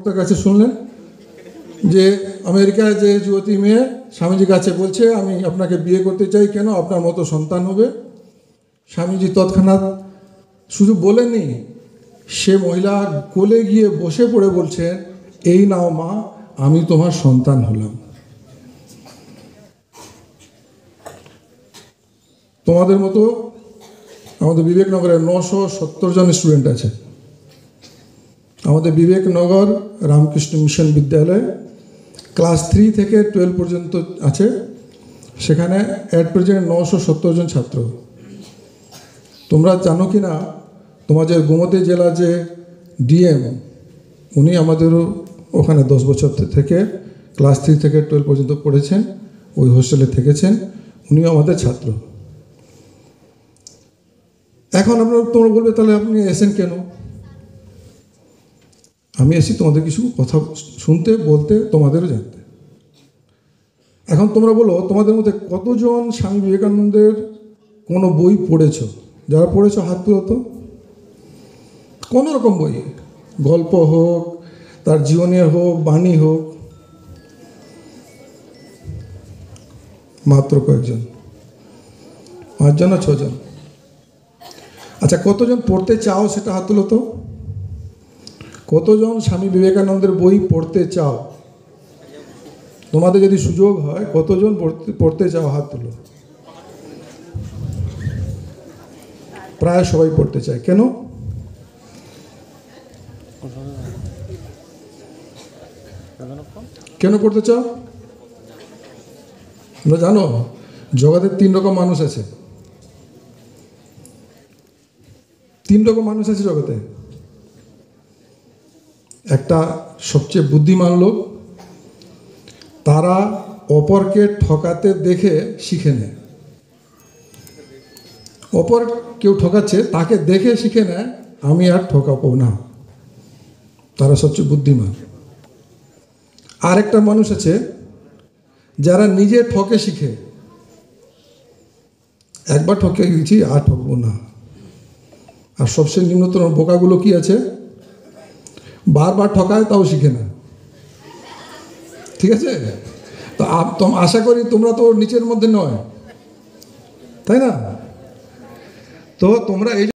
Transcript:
বক্তার কাছে শুনলেন যে আমেরিকায় যে যুবতী মেয়ে স্বামীজির কাছে বলছে আমি আপনাকে বিয়ে করতে চাই, কেন? আপনার মতো সন্তান হবে। স্বামীজি তৎক্ষণাৎ শুধু বলেননি, সে মহিলা কোলে গিয়ে বসে পড়ে বলছেন, এই নাও মা, আমি তোমার সন্তান হলাম। তোমাদের মতো আমাদের বিবেকনগরে 970 জন স্টুডেন্ট আছে। আমাদের বিবেকনগর রামকৃষ্ণ মিশন বিদ্যালয় ক্লাস 3 থেকে 12 পর্যন্ত আছে। সেখানে অ্যাট প্রেজেন্ট 970 জন ছাত্র। তোমরা জানো কি না, তোমাদের গোমতী জেলা যে ডিএম, উনি আমাদেরও ওখানে 10 বছর থেকে ক্লাস 3 থেকে 12 পর্যন্ত পড়েছেন, ওই হোস্টেলে থেকেছেন, উনিও আমাদের ছাত্র। এখন তোমরা বলবে তাহলে আপনি এসেন কেন? আমি এসেছি তোমাদের কিছু কথা শুনতে, বলতে, তোমাদেরও জানতে। এখন তোমরা বলো, তোমাদের মধ্যে কতজন স্বামী বিবেকানন্দের কোনো বই পড়েছ? যারা পড়েছ হাত তুলো তো। কোনো রকম বই, গল্প হোক, তার জীবনের হোক, বাণী হোক। মাত্র কয়েকজন, 5 জন না 6 জন। আচ্ছা, কতজন পড়তে চাও সেটা হাত তুলো তো। কতজন স্বামী বিবেকানন্দের বই পড়তে চাও? তোমাদের যদি সুযোগ হয়, কতজন পড়তে চাও হাত তুলো। প্রায় সবাই পড়তে চায়। কেন? কেন পড়তে চাও? তোমরা জানো জগতে 3 রকম মানুষ আছে। 3 রকম মানুষ আছে জগতে। একটা সবচেয়ে বুদ্ধিমান লোক, তারা অপরকে ঠকাতে দেখে শিখে নেয়। অপর কেউ ঠকাচ্ছে, তাকে দেখে শিখে নেয় আমি আর ঠকাবো না। তারা সবচেয়ে বুদ্ধিমান। আরেকটা মানুষ আছে যারা নিজে ঠকে শিখে, একবার ঠকে গেছি আর ঠকবো না। আর সবচেয়ে নিম্নতম বোকাগুলো কি আছে, বারবার ঠকায় তাও শিখে না। ঠিক আছে? তো আশা করি তোমরা তো নিচের মধ্যে নয়, তাই না? তো তোমরা এই